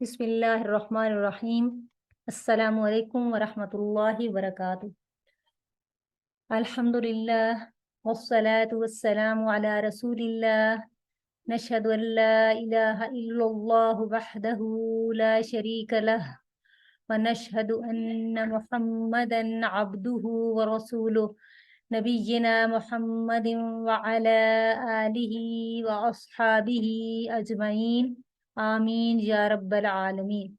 बिस्मिल्लाहिर्रहमानिर्रहीम। अस्सलामु अलैकुम वरहमतुल्लाहि वबरकातुहू। अल्हम्दुलिल्लाह वस्सलातु वस्सलामु अला रसूलिल्लाह। नशहदु अन ला इलाहा इल्लल्लाहु वहदहू ला शरीका लह व नशहदु अन्न मुहम्मदन अब्दुहु व रसूलुहु। नबिय्यिना मुहम्मदिन व अला आलिहि व अस्हाबिहि अजमईन। आमीन या रब्बल आलमीन।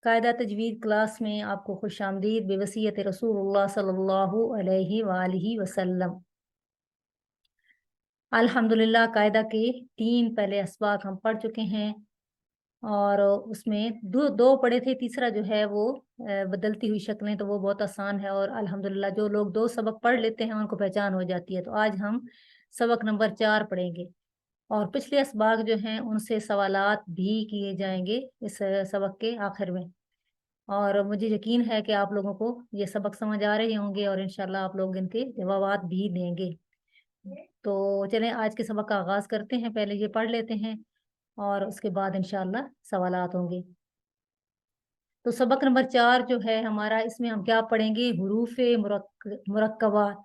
कायदा तजवीद क्लास में आपको खुशामदीद बेवसीयत रसूलुल्लाह सल्लल्लाहु अलैहि वालिहि वसल्लम। अल्हम्दुलिल्लाह कायदा के 3 पहले अस्बाक हम पढ़ चुके हैं और उसमें दो पढ़े थे, तीसरा जो है वो बदलती हुई शक्लें, तो वो बहुत आसान है और अल्हम्दुलिल्लाह जो लोग 2 सबक पढ़ लेते हैं उनको पहचान हो जाती है। तो आज हम सबक नंबर 4 पढ़ेंगे और पिछले अस्बाक जो हैं उनसे सवालात भी किए जाएंगे इस सबक के आखिर में। और मुझे यकीन है कि आप लोगों को ये सबक समझ आ रहे होंगे और इंशाल्लाह आप लोग इनके जवाबात भी देंगे। तो चलें आज के सबक का आगाज करते हैं। पहले ये पढ़ लेते हैं और उसके बाद इंशाल्लाह सवालात होंगे। तो सबक नंबर 4 जो है हमारा, इसमें हम क्या पढ़ेंगे? हुरूफे मुरक्कबात।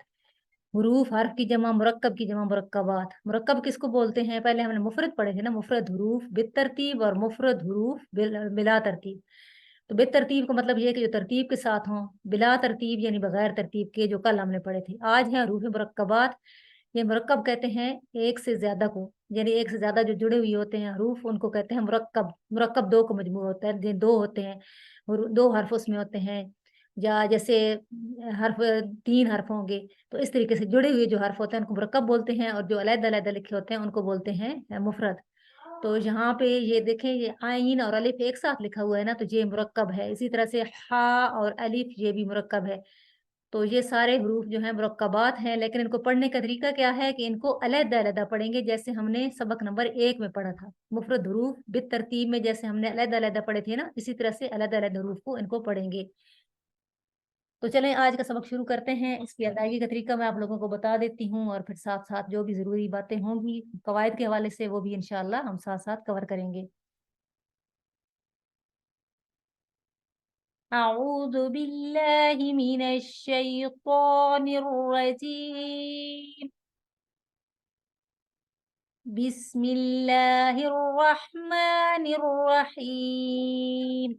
हुरूफ हर्फ की जमा, मुरक्कब की जमा मुरक्कबात। मुरक्कब किसको बोलते हैं? पहले हमने मुफरद पढ़े थे ना, मुफरद हुरूफ बितरतीब और मुफरद हुरूफ बिला तरतीब। तो बेतरतीब का मतलब ये है कि जो तरतीब के साथ हों, बिला तरतीब यानी बगैर तरतीब के, जो कल हमने पढ़े थे। आज है हरूफ मुरक्कबात। ये मुरक्कब कहते हैं एक से ज्यादा को, यानी एक से ज्यादा जो जुड़े हुए होते हैं हरूफ, उनको कहते हैं मुरक्कब। मुरक्कब 2 का मजमू होता है, 2 होते हैं, 2 हर्फ उसमें होते हैं। या जैसे हर्फ 3 हर्फ होंगे, तो इस तरीके से जुड़े हुए जो हर्फ होते हैं उनको मुरक्कब बोलते हैं और जो अलग अलग लिखे होते हैं उनको बोलते हैं मुफरद। तो यहाँ पे ये देखें, ये आइन और अलिफ एक साथ लिखा हुआ है ना, तो ये मुरक्कब है। इसी तरह से हा और अलिफ ये भी मुरक्कब है। तो ये सारे हरूफ जो हैं मुरक्कबात हैं, लेकिन इनको पढ़ने का तरीका क्या है कि इनको अलग अलग पढ़ेंगे, जैसे हमने सबक नंबर 1 में पढ़ा था। मुफरद हरूफ बित तरतीब में जैसे हमने अलग अलग पढ़े थे ना, इसी तरह से अलग अलग हरूफ को इनको पढ़ेंगे। तो चलें आज का सबक शुरू करते हैं। इसकी अदायगी का तरीका मैं आप लोगों को बता देती हूँ और फिर साथ साथ जो भी ज़रूरी बातें होंगी कवायद के हवाले से वो भी इंशाल्लाह हम साथ साथ कवर करेंगे। अऊज़ु बिल्लाहि मिनश शैतानिर रजीम। बिस्मिल्लाहिर रहमानिर रहीम।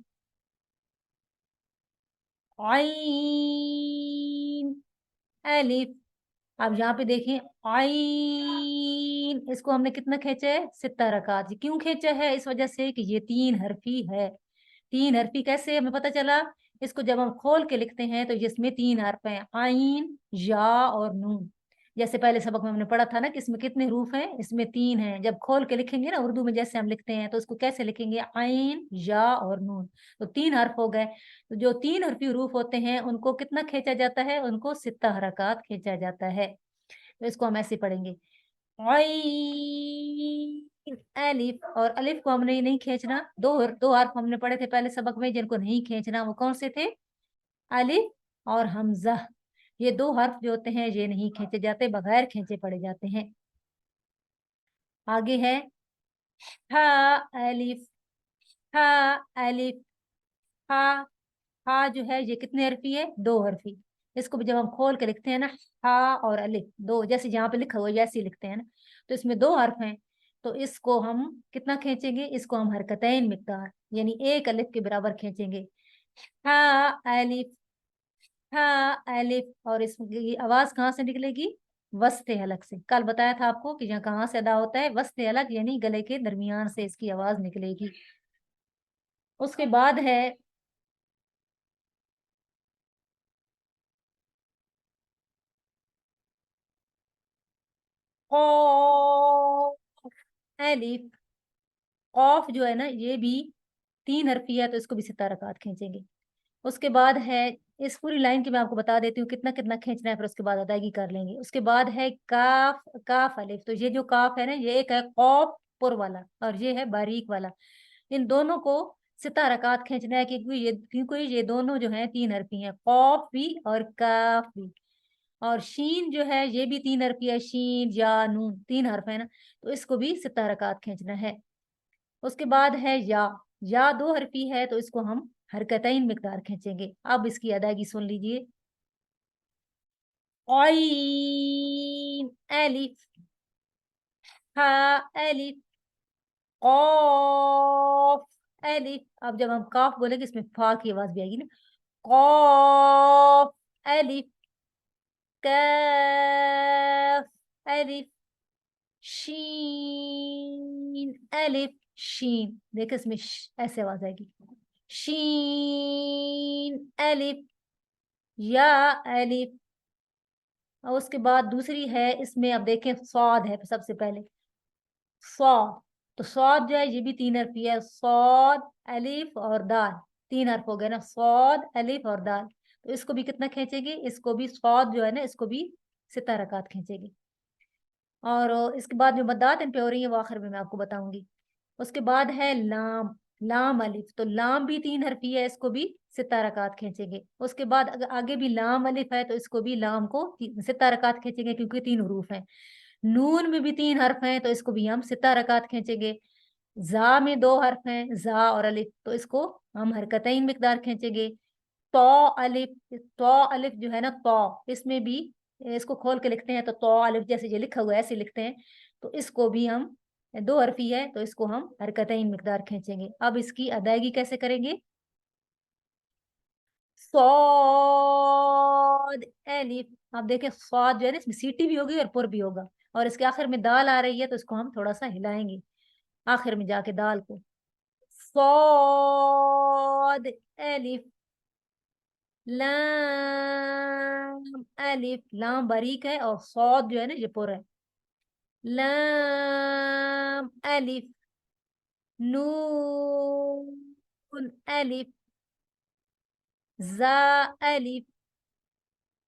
आइन अलिफ। अब यहाँ पे देखें, आइन, इसको हमने कितना खींचा है? 6 रकात। क्यों खींचा है? इस वजह से कि ये 3 हरफी है। 3 हरफी कैसे हमें पता चला? इसको जब हम खोल के लिखते हैं तो इसमें 3 हर्फ हैं, आइन, या और नून। जैसे पहले सबक में हमने पढ़ा था ना कि इसमें कितने रूफ हैं? इसमें 3 हैं। जब खोल के लिखेंगे ना उर्दू में जैसे हम लिखते हैं, तो उसको कैसे लिखेंगे? आइन, या और नून। तो 3 हर्फ हो गए। तो जो 3 हरफी हरूफ होते हैं उनको कितना खींचा जाता है? उनको 6 हरकात खींचा जाता है। तो इसको हम ऐसे पढ़ेंगे, आइन अलिफ। और अलिफ को हमने नहीं खींचना। दो हर्फ हमने पढ़े थे पहले सबक में जिनको नहीं खींचना, वो कौन से थे? अलिफ और हमजा। ये 2 हर्फ जो होते हैं ये नहीं खींचे जाते, बगैर खींचे पढ़े जाते हैं। आगे है हा अलिफ। हा अलिफ। हा। हा जो है ये कितने हरफी है? 2 हरफी। इसको भी जब हम खोल के लिखते हैं ना, हा और अलिफ दो, जैसे यहाँ पे लिखा हुआ है जैसे ही लिखते हैं ना, तो इसमें 2 हर्फ हैं। तो इसको हम कितना खींचेंगे? इसको हम हरकतैन मिकदार यानी 1 अलिफ के बराबर खींचेंगे। हा अलिफ। हा अलिफ। और इसकी आवाज कहाँ से निकलेगी? वस्ते हलक से। कल बताया था आपको कि यहाँ कहाँ से अदा होता है? वस्ते हलक यानी गले के दरमियान से इसकी आवाज निकलेगी। उसके बाद है कॉफ अलिफ। कॉफ जो है ना ये भी 3 हरफी है, तो इसको भी 6 रकात खींचेंगे। उसके बाद है, इस पूरी लाइन की मैं आपको बता देती हूँ कितना कितना खींचना है, फिर उसके बाद अदायगी कर लेंगे। उसके बाद है काफ। काफ अलिफ। तो ये जो काफ है ना, ये एक है कौफ पुर वाला और ये है बारीक वाला। इन दोनों को 6 रकात खींचना है, क्योंकि ये दोनों जो हैं 3 हरफी हैं, कौफ भी और काफ भी। और शीन जो है ये भी 3 हरफी है, शीन या नून 3 हर्फ है ना, तो इसको भी 6 रकात खींचना है। उसके बाद है या 2 हरफी है, तो इसको हम हरकतैन मिकदार खींचेंगे। अब इसकी अदायगी सुन लीजिए। ऑइन एलिफ, हा एलिफ, कॉफ एलिफ। अब जब हम काफ बोलेंगे इसमें फा की आवाज भी आएगी ना। कॉफ एलिफ, कफ एलिफ, शीन एलिफ, शीन। देखो इसमें ऐसे आवाज आएगी। शीन एलिफ, या एलिफ। और उसके बाद दूसरी है, इसमें अब देखें सौद है सबसे पहले, सौद। तो सौद जो है ये भी 3 हरफी है, सौद अलिफ और दाल, 3 हर्फ हो गए ना, सौद अलिफ और दाल। तो इसको भी कितना खींचेगी, इसको भी सौद जो है ना, इसको भी 6 रकात खींचेगी। और इसके बाद जो मद्दात इन पे हो रही है वो आखिर में मैं आपको बताऊंगी। उसके बाद है लाम, लाम अलिफ। तो लाम भी 3 हरफी है, इसको भी 6 रकात खींचेंगे। उसके बाद अगर आगे भी लाम अलिफ है, तो इसको भी लाम को 6 रकात खींचेंगे, क्योंकि 3 हरूफ हैं। नून में भी 3 हर्फ हैं, तो इसको भी हम 6 रकात खींचेंगे। जा में 2 हर्फ हैं, जा और अलिफ, तो इसको हम हरकतैन मिकदार खींचेंगे। तो अलिफ, तो अलिफ जो है ना, तो इसमें भी इसको खोल के लिखते हैं तो अलिफ जैसे ये लिखा हुआ है ऐसे लिखते हैं। तो इसको भी हम 2 हरफी है, तो इसको हम हरकतैन मिकदार खींचेंगे। अब इसकी अदायगी कैसे करेंगे। सौद एलिफ। अब देखें सौद जो है ना, इसमें सीटी भी होगी और पुर भी होगा, और इसके आखिर में दाल आ रही है, तो इसको हम थोड़ा सा हिलाएंगे आखिर में जाके दाल को। सौद एलिफ, लाम अलिफ। लाम बारीक है और सौद जो है ना ये पुर है। लाम अलिफ, नून अलिफ, जा अलिफ,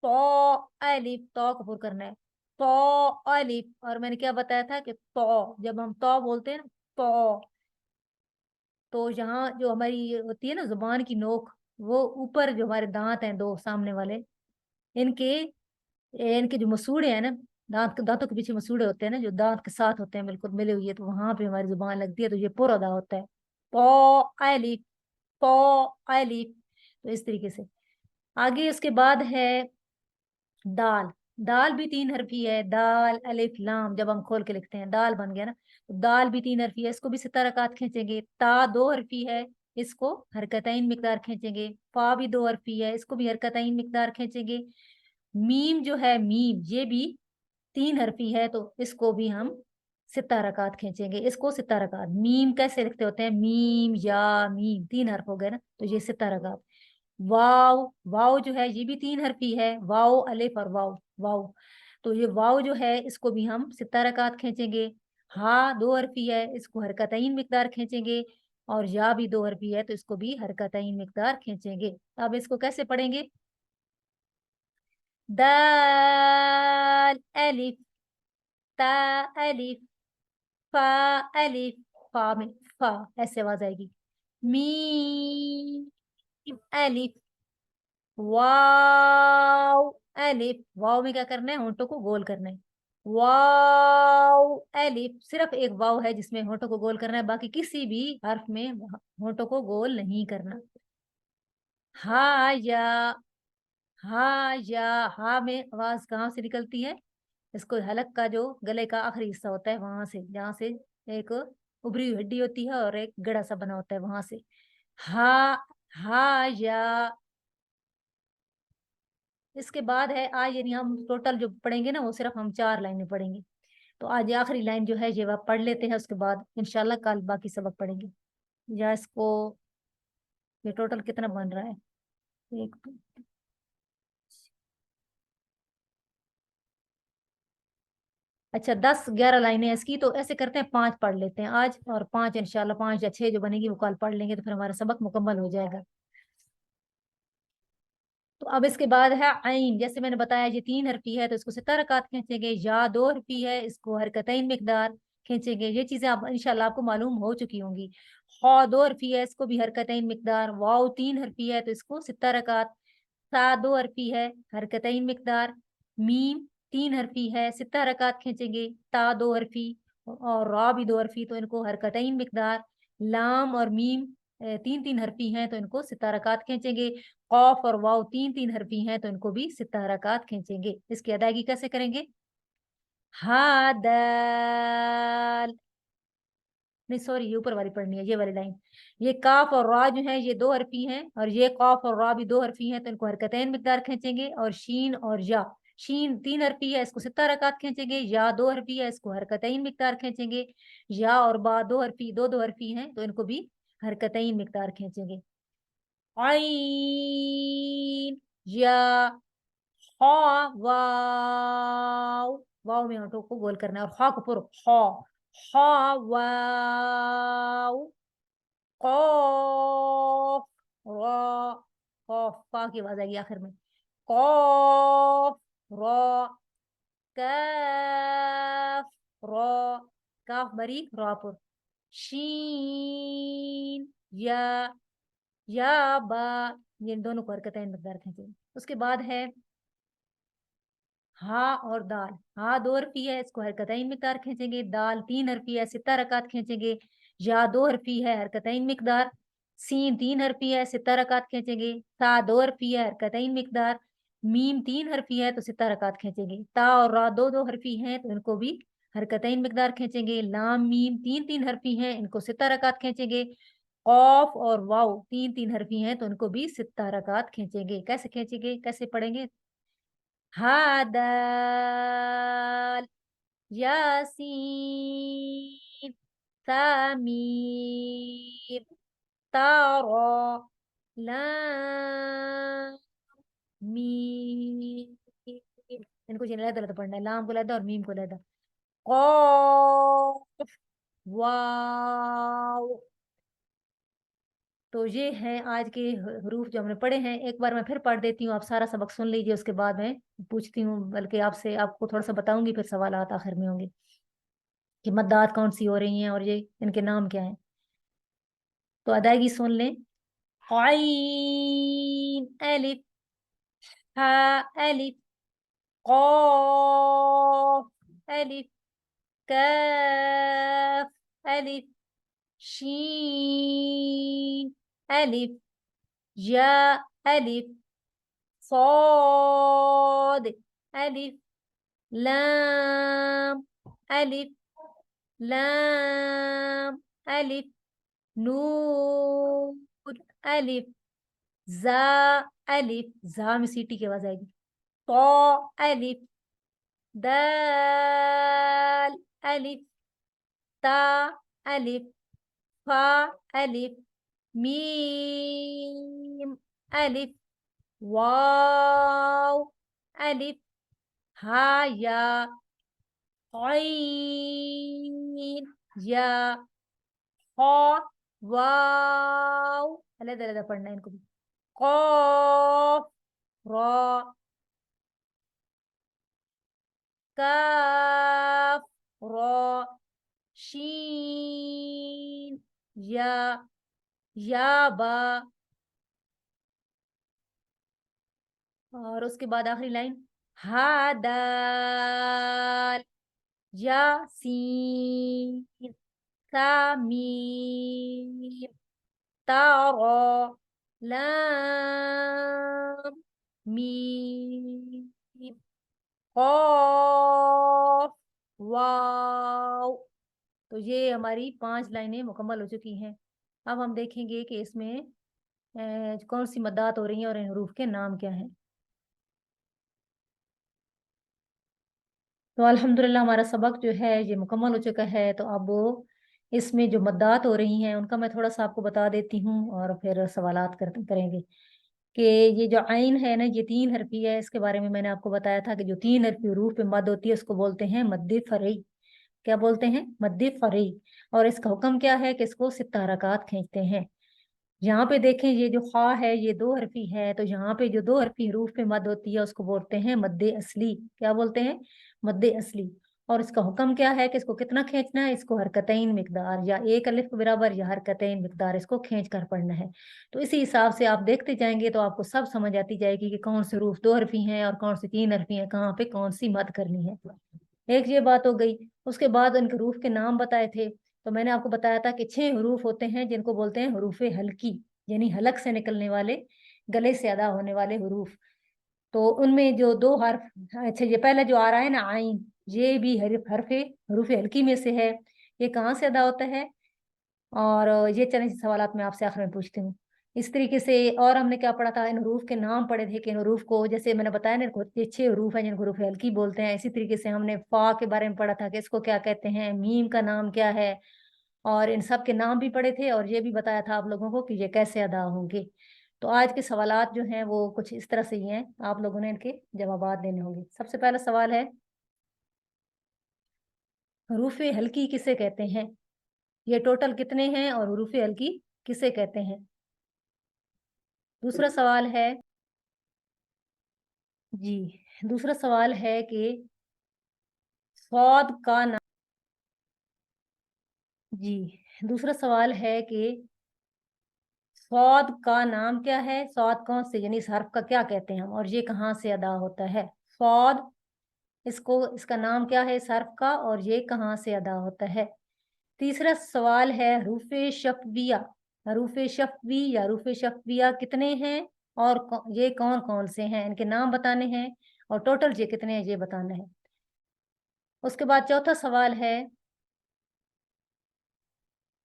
तो अलिफ। तो को पुर करना है। तो अलिफ। और मैंने क्या बताया था कि तो जब हम तो बोलते हैं ना, तो यहाँ जो हमारी ये होती है ना जुबान की नोक, वो ऊपर जो हमारे दांत हैं दो सामने वाले, इनके इनके जो मसूड़े हैं ना, दांतों के पीछे मसूड़े होते हैं ना, जो दांत के साथ होते हैं बिल्कुल मिले हुए, तो वहां पे हमारी जुबान लगती है, तो ये पुर अदा होता है। पो अलिफ, पो अलिफ। तो इस तरीके से आगे उसके बाद है दाल। दाल भी 3 हरफी है, दाल अलिफ लाम। जब हम खोल के लिखते हैं दाल बन गया ना, तो दाल भी 3 हरफी है, इसको भी 6 रकात खींचेंगे। ता 2 हरफी है, इसको हरकतैन मिकदार खींचेंगे। फा भी 2 हरफी है, इसको भी हरकतैन मिकदार खींचेंगे। मीम जो है, मीम ये भी 3 हरफी है, तो इसको भी हम 6 रकात खींचेंगे। इसको 6 रकात। मीम कैसे लिखते होते हैं, मीम या मीम, 3 हर्फ हो गए ना, तो ये 6 रकात। वाव, वाव जो है ये भी 3 हरफी है, वाव अलिफ और वाव, वाव। तो ये वाव जो है इसको भी हम 6 रकात खींचेंगे। हा 2 हरफी है, इसको हरकतैन मिकदार खींचेंगे। और या भी 2 हरफी है, तो इसको भी हरकतैन मिकदार खींचेंगे। अब इसको कैसे पढ़ेंगे। दाल अलिफ, ता अलिफ, फा अलिफ। फा में फा ऐसे आवाज आएगी। मीम अलिफ, वाव अलिफ। वाव में क्या करना है, होंठों को गोल करना है। वाव अलिफ, सिर्फ एक वाव है जिसमें होंठों को गोल करना है, बाकी किसी भी हर्फ में होंठों को गोल नहीं करना। हा या, हा या, हा में आवाज कहाँ से निकलती है, इसको हलक का जो गले का आखिरी हिस्सा होता है वहां से, जहाँ से एक उभरी हुई हड्डी होती है और एक गड़ा सा बना होता है वहां से। हा, हा या। इसके बाद है आ, यानी हम टोटल जो पढ़ेंगे ना वो सिर्फ हम 4 लाइनें पढ़ेंगे। तो आज आखिरी लाइन जो है ये वह पढ़ लेते हैं, उसके बाद इंशाल्लाह कल बाकी सबक पढ़ेंगे। या इसको, ये टोटल कितना बन रहा है, एक, अच्छा 10-11 लाइनें हैं इसकी। तो ऐसे करते हैं 5 पढ़ लेते हैं आज, और 5 इंशाल्लाह, 5 या 6 जो बनेगी वो कल पढ़ लेंगे, तो फिर हमारा सबक मुकम्मल हो जाएगा। तो अब इसके बाद है आइन। जैसे मैंने बताया ये 3 हरफी है, तो इसको 6 रकात खींचेंगे। या 2 हरफी है, इसको हरकतैन मिकदार खींचेंगे। ये चीजें आप इंशाल्लाह आपको मालूम हो चुकी होंगी। खा 2 हरफी है, इसको भी हरकतैन मिकदार। वाव 3 हरफी है, तो इसको 6 रकात। सा 2 हरफी है, हरकतैन मिकदार। मीम 3 हरफी है, सित्ता हरकत खींचेंगे। ता 2 हरफी और रा भी 2 हरफी, तो इनको हरकतैन मिकदार। लाम और मीम 3-3 हरफी हैं, तो इनको सित्ता हरकत खींचेंगे। कौफ और वाव 3-3 हरफी हैं, तो इनको भी सित्ता हरकत खींचेंगे। इसकी अदायगी कैसे करेंगे? हा दाल, नहीं सॉरी, ये ऊपर वाली पढ़नी है, ये वाली लाइन। ये काफ और रा जो है ये 2 हरफी हैं, और ये काफ और रा भी 2 हरफी हैं, तो इनको हरकतैन मिकदार खींचेंगे। और शीन और या, शीन 3 हरफी है, इसको सित्ता हरकत खींचेंगे। या 2 हरफी है, इसको हरकतैन मिकदार खींचेंगे। या और बा 2 हरफी, 2-2 हरफी हैं, तो इनको भी हरकतैन मिकदार खींचेंगे। आइन, या, हा, वाव, वाव में होठों को गोल करना है, और हा को पूरा, हा, हा वाव, कौफ, रा, कौफ, फा की आवाज आएगी आखिर में। कौफ, रा, काफ, रा, काफ बरी, रा पर, शीन, या बा, ये इन दोनों को हरकतें मकदार खींचेंगे। उसके बाद है हा और दाल। हा 2 हरफी है, इसको हरकतैन मिकदार खींचेंगे। दाल 3 हरफी है, सित्ता रकात खींचेंगे। या 2 हरफी है, हरकतैन मिकदार। सीन 3 हरफी है, सित्ता रकात खींचेंगे। ता 2 हरफी है, हरकतैन मिकदार। मीम 3 हरफी है, तो सित्ता रकात खींचेंगे। ता और रा 2-2 हरफी हैं, तो इनको भी हरकतैन मिकदार खींचेंगे। लाम मीम 3-3 हरफी हैं, इनको सित्ता रकात खींचेंगे। कौफ और वाव 3-3 हरफी हैं, तो इनको भी सित्ता रकात खींचेंगे। कैसे खींचेंगे, कैसे पढ़ेंगे? हादाल, यासीन, तामीम, तारा, लाम, मीम। इनको जिन्हें लहदा लहदा पढ़ना है, लाम को लहदा और मीम को लहदा। कौफ, वाव। तो ये है आज के हरूफ जो हमने पढ़े हैं। एक बार मैं फिर पढ़ देती हूँ, आप सारा सबक सुन लीजिए, उसके बाद मैं पूछती हूँ, बल्कि आपसे आपको थोड़ा सा बताऊंगी, फिर सवालात आखिर में होंगे कि मद्दात कौन सी हो रही हैं और ये इनके नाम क्या हैं। तो अदायगी सुन लें। आइन, अलिफ, हा, अलिफ, कौफ, अलिफ, काफ, अलिफ, शीन, अलिफ, या, अलिफ, صاد، ألف، لام، ألف، لام، ألف، نون، ألف، زا، ألف، زا में सीटी की आवाज आएगी। तो, ألف، दाल, ألف، ता, ألف، फा, ألف، मीम, ألف، वाव, ألف، हा, या, आइन, या, हा, वाव, अलग अलग पढ़ना है इनको भी। कौफ, रा, काफ, रा, शीन, या बा, और उसके बाद आखिरी लाइन हा दाल, या सीन, सा मीम, तारा, लाम, मीम, कॉफ, वाव। तो ये हमारी 5 लाइनें मुकम्मल हो चुकी हैं। अब हम देखेंगे कि इसमें कौन सी मद्दात हो रही हैं और इन हरूफ के नाम क्या हैं। तो अल्हम्दुलिल्लाह हमारा सबक जो है ये मुकम्मल हो चुका है। तो अब इसमें जो मद्दात हो रही हैं उनका मैं थोड़ा सा आपको बता देती हूँ, और फिर सवालात करेंगे कि ये जो आइन है ना, ये 3 हरफी है। इसके बारे में मैंने आपको बताया था कि जो 3 हरफी हरूफ पे मद होती है उसको बोलते हैं मद्दे फरई। क्या बोलते हैं? मद्दे फरई। और इसका हुक्म क्या है कि इसको सित्ता हरकात खींचते हैं। यहाँ पे देखें, ये जो खा है ये 2 हरफी है, तो यहाँ पे जो 2 हरफी हरूफ पे मद होती है उसको बोलते हैं मद्दे असली। क्या बोलते हैं? मद्दे असली। और इसका हुक्म क्या है कि इसको कितना खींचना है, इसको हरकतैन मिकदार, या एक अलिफ के बराबर या हरकतैन मिकदार इसको खींच कर पढ़ना है। तो इसी हिसाब से आप देखते जाएंगे तो आपको सब समझ आती जाएगी कि कौन से हरूफ 2 हरफी हैं और कौन से 3 हरफी हैं, कहाँ पे कौन सी मद करनी है। एक ये बात हो गई। उसके बाद उनके हरूफ के नाम बताए थे। तो मैंने आपको बताया था कि 6 हरूफ होते हैं जिनको बोलते हैं हरूफ हल्की, यानी हलक से निकलने वाले, गले से अदा होने वाले हरूफ। तो उनमें जो 2 हर्फ, अच्छा ये पहले जो आ रहा है ना आइन, ये भी हर्फ हरूफ हल्की में से है। ये कहाँ से अदा होता है? और ये चलें सवालात मैं आपसे आखिर में पूछती हूँ। इस तरीके से और हमने क्या पढ़ा था, इन हरूफ के नाम पढ़े थे कि इन हरूफ को, जैसे मैंने बताया ना, ये 6 हरूफ हैं जिनको हरूफ हल्की बोलते हैं। इसी तरीके से हमने फा के बारे में पढ़ा था कि इसको क्या कहते हैं, मीम का नाम क्या है, और इन सब के नाम भी पढ़े थे, और ये भी बताया था आप लोगों को कि ये कैसे अदा होंगे। तो आज के सवालात जो हैं वो कुछ इस तरह से ही हैं, आप लोगों ने इनके जवाबात देने होंगे। सबसे पहला सवाल है, हरूफ हल्की किसे कहते हैं? ये टोटल कितने हैं और हरूफ हल्की किसे कहते हैं? दूसरा सवाल है जी, दूसरा सवाल है कि सौद का नाम, जी दूसरा सवाल है कि सौद का नाम क्या है? सौद कौन से, यानी इस हर्फ का क्या कहते हैं हम, और ये कहाँ से अदा होता है? सौद, इसको, इसका नाम क्या है इस हर्फ का, और ये कहाँ से अदा होता है? तीसरा सवाल है हरूफ शफ़विया, हरूफ शफ़वी या हरूफ शफ़विया कितने हैं और ये कौन कौन से हैं, इनके नाम बताने हैं, और टोटल ये कितने हैं ये बताना है। उसके बाद चौथा सवाल है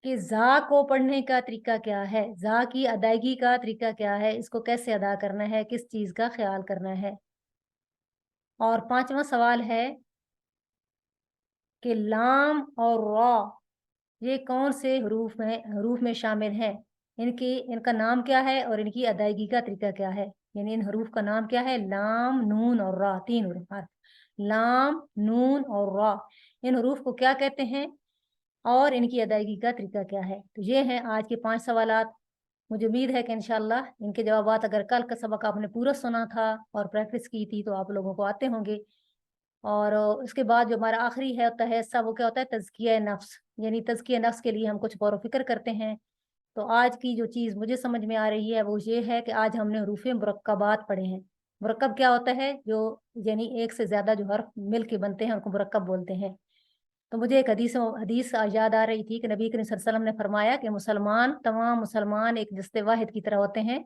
कि जा को पढ़ने का तरीका क्या है, जा की अदायगी का तरीका क्या है, इसको कैसे अदा करना है, किस चीज का ख्याल करना है। और पांचवा सवाल है कि लाम और रा ये कौन से हरूफ में शामिल हैं, इनका नाम क्या है और इनकी अदायगी का तरीका क्या है। यानी इन हरूफ का नाम क्या है, लाम, नून और रा, 3 हर्फ, लाम, नून और रा, इन हरूफ को क्या कहते हैं और इनकी अदायगी का तरीका क्या है। तो ये हैं आज के 5 सवालात। मुझे उम्मीद है कि इंशाल्लाह इनके जवाबात, अगर कल का सबक आपने पूरा सुना था और प्रैक्टिस की थी, तो आप लोगों को आते होंगे। और उसके बाद जो हमारा आखिरी है होता है हिस्सा, वो क्या होता है, तज़किया नफ्स, यानी तज़किया नफ्स के लिए हम कुछ गौर व फिक्र करते हैं। तो आज की जो चीज़ मुझे समझ में आ रही है वो ये है कि आज हमने हरूफ मुरक्कबात पढ़े हैं। मुरक्कब क्या होता है, जो यानी एक से ज़्यादा जो हर्फ मिल के बनते हैं उनको मुरक्कब बोलते हैं। तो मुझे एक हदीस याद आ रही थी कि नबी करीम सल्लल्लाहु अलैहि वसल्लम ने फरमाया कि मुसलमान, तमाम मुसलमान एक जस्ते वाहिद की तरह होते हैं,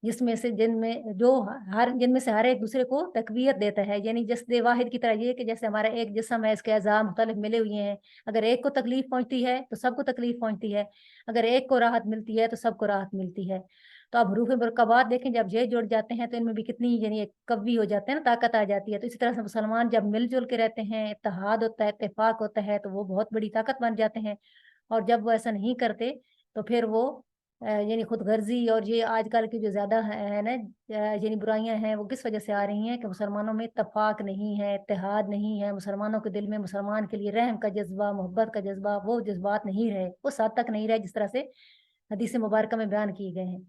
जिसमें से जिनमें से हर एक दूसरे को तकवीयत देता है। यानी जस्ते वाहिद की तरह ये कि जैसे हमारा एक जिस्म है, इसके अज़ा मुख्तलिफ मिले हुए हैं, अगर एक को तकलीफ पहुंचती है तो सबको तकलीफ पहुंचती है, अगर एक को राहत मिलती है तो सबको राहत मिलती है। तो अब हरूफ मुरक्कबात देखें, जब ये जुड़ जाते हैं तो इनमें भी कितनी यानी एक कवी हो जाते हैं ना, ताकत आ जाती है। तो इसी तरह से मुसलमान जब मिलजुल के रहते हैं, इत्तेहाद होता है, इत्तेफाक होता है, तो वो बहुत बड़ी ताकत बन जाते हैं। और जब वो ऐसा नहीं करते तो फिर वो यानी खुद गर्जी, और ये आजकल की जो ज़्यादा है ना यानी बुराइयां हैं, वो किस वजह से आ रही हैं कि मुसलमानों में इत्तेफाक नहीं है, इत्तेहाद नहीं है, मुसलमानों के दिल में मुसलमान के लिए रहम का जज्बा, मोहब्बत का जज्बा, वो जज्बात नहीं रहे, उस हद तक नहीं रहे जिस तरह से हदीस मुबारक में बयान किए गए हैं।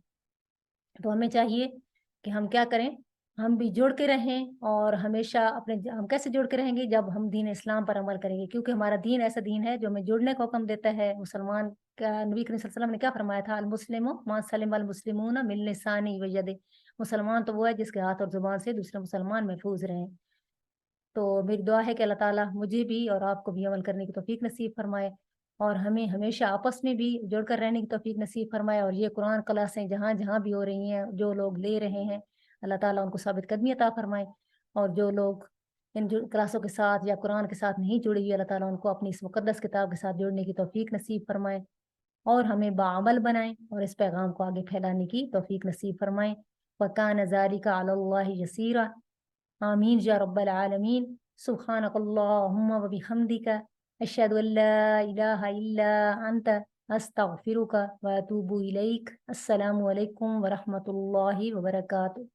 तो हमें चाहिए कि हम क्या करें, हम भी जुड़ के रहें, और हमेशा हम कैसे जुड़ के रहेंगे, जब हम दीन इस्लाम पर अमल करेंगे, क्योंकि हमारा दीन ऐसा दीन है जो हमें जुड़ने का हुक्म देता है। मुसलमान का, नबी करीम सल्लल्लाहु अलैहि वसल्लम ने क्या फरमाया था, अल मुस्लिमु मान सलिम अल मुस्लिमून मिन लिसानी व यदिही, मुसलमान तो वो है जिसके हाथ और जुबान से दूसरे मुसलमान महफूज रहें। तो मेरी दुआ है कि अल्लाह ताला मुझे भी और आपको भी अमल करने की तौफीक नसीब फरमाए, और हमें हमेशा आपस में भी जुड़कर रहने की तौफीक नसीब फरमाए। और ये कुरान क्लासें जहाँ जहाँ भी हो रही हैं, जो लोग ले रहे हैं, अल्लाह ताला उनको साबित कदमी अता फरमाए, और जो लोग इन क्लासों के साथ या कुरान के साथ नहीं जुड़े हुए, अल्लाह ताला उनको अपनी इस मुकद्दस किताब के साथ जुड़ने की तौफीक नसीब फरमाए, और हमें बाअमल बनाएं और इस पैगाम को आगे फैलाने की तौफीक नसीब फरमाएं। वकान ज़ालिका अलल्लाहि यसीरा, आमीन या रब्बल आलमीन। सुब्हानकल्लाहुम्मा व बिहम्दिका, अशहदु अल्ला इलाहा इल्ला अंता, अस्तगफिरुका व अतूबु इलैक। अस्सलामु अलैकुम व रहमतुल्लाहि व बरकातुहू।